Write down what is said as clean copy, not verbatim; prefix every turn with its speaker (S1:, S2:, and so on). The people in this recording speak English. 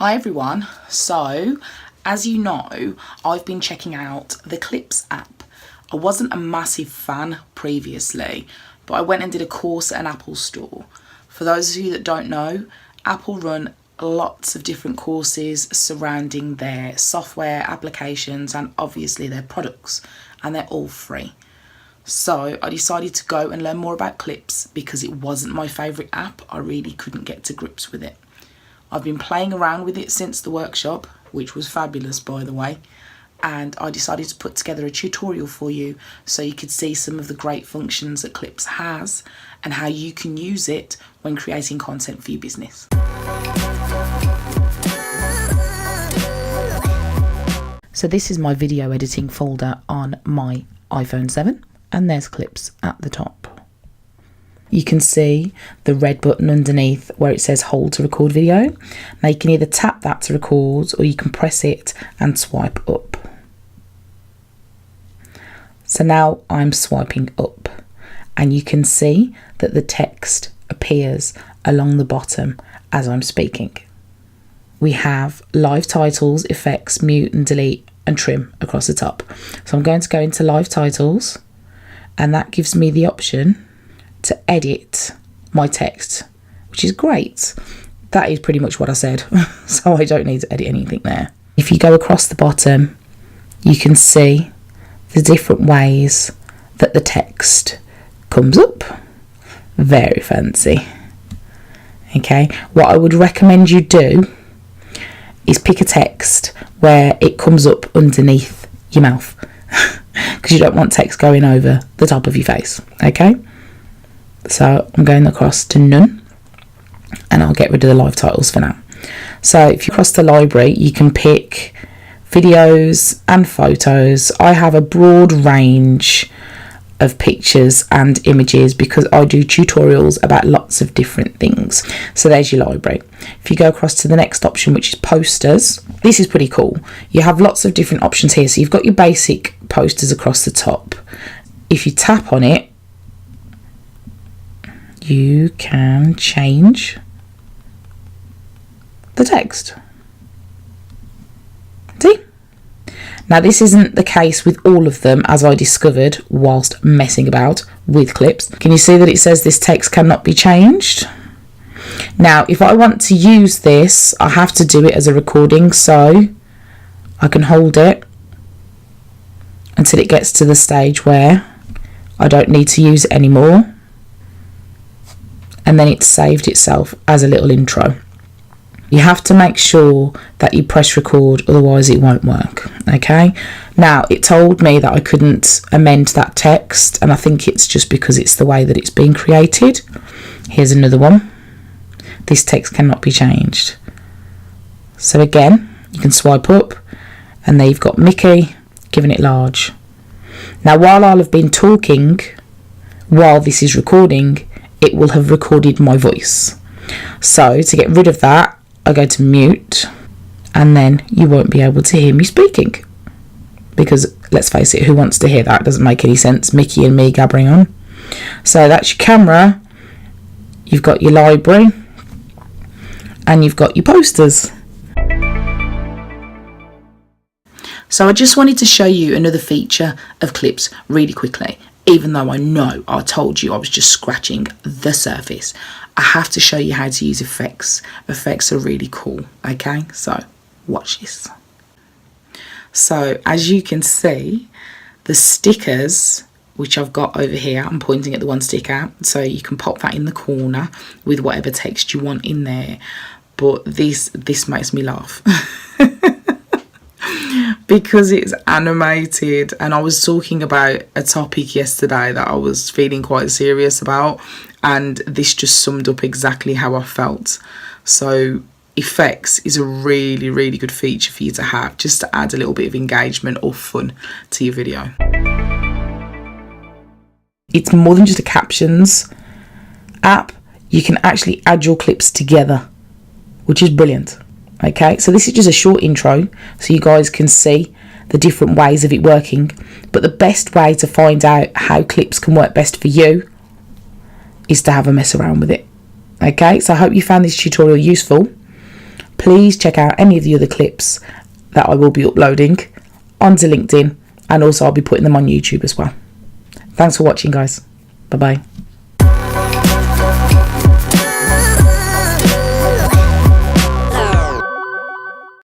S1: Hi everyone, so as you know, I've been checking out the Clips app. I wasn't a massive fan previously, but I went and did a course at an Apple store. For those of you that don't know, Apple run lots of different courses surrounding their software, applications and obviously their products, and they're all free. So I decided to go and learn more about Clips because it wasn't my favourite app. I really couldn't get to grips with it. I've been playing around with it since the workshop, which was fabulous by the way, and I decided to put together a tutorial for you so you could see some of the great functions that Clips has and how you can use it when creating content for your business. So this is my video editing folder on my iPhone 7 and there's Clips at the top. You can see the red button underneath where it says hold to record video. Now you can either tap that to record or you can press it and swipe up. So now I'm swiping up and you can see that the text appears along the bottom as I'm speaking. We have live titles, effects, mute and delete and trim across the top. So I'm going to go into live titles and that gives me the option to edit my text, which is great. That is pretty much what I said, so I don't need to edit anything there. If you go across the bottom, you can see the different ways that the text comes up. Very fancy. Okay, what I would recommend you do is pick a text where it comes up underneath your mouth because you don't want text going over the top of your face, okay? So I'm going across to none and I'll get rid of the live titles for now. So if you cross the library, you can pick videos and photos. I have a broad range of pictures and images because I do tutorials about lots of different things. So there's your library. If you go across to the next option, which is posters, this is pretty cool. You have lots of different options here. So you've got your basic posters across the top. If you tap on it, you can change the text. See? Now this isn't the case with all of them, as I discovered whilst messing about with Clips. Can you see that it says this text cannot be changed? Now if I want to use this, I have to do it as a recording, so I can hold it until it gets to the stage where I don't need to use it anymore. And then it's saved itself as a little intro. You have to make sure that you press record, otherwise it won't work, okay? Now, it told me that I couldn't amend that text, and I think it's just because it's the way that it's been created. Here's another one. This text cannot be changed. So again, you can swipe up, and there you've got Mickey, giving it large. Now, while I'll have been talking, while this is recording, it will have recorded my voice. So to get rid of that, I go to mute and then you won't be able to hear me speaking. Because let's face it, who wants to hear that? It doesn't make any sense. Mickey and me gabbering on. So that's your camera. You've got your library and you've got your posters. So I just wanted to show you another feature of Clips really quickly. Even though I know I told you I was just scratching the surface, I have to show you how to use effects. Effects are really cool, okay? So watch this. So as you can see, the stickers, which I've got over here, I'm pointing at the one sticker, so you can pop that in the corner with whatever text you want in there. But this makes me laugh. Because it's animated, and I was talking about a topic yesterday that I was feeling quite serious about, and this just summed up exactly how I felt. So effects is a really, really good feature for you to have, just to add a little bit of engagement or fun to your video. It's more than just a captions app. You can actually add your clips together, which is brilliant. Okay, so this is just a short intro so you guys can see the different ways of it working. But the best way to find out how Clips can work best for you is to have a mess around with it. Okay, so I hope you found this tutorial useful. please check out any of the other clips that I will be uploading onto LinkedIn, and also I'll be putting them on YouTube as well. Thanks for watching, guys. Bye bye.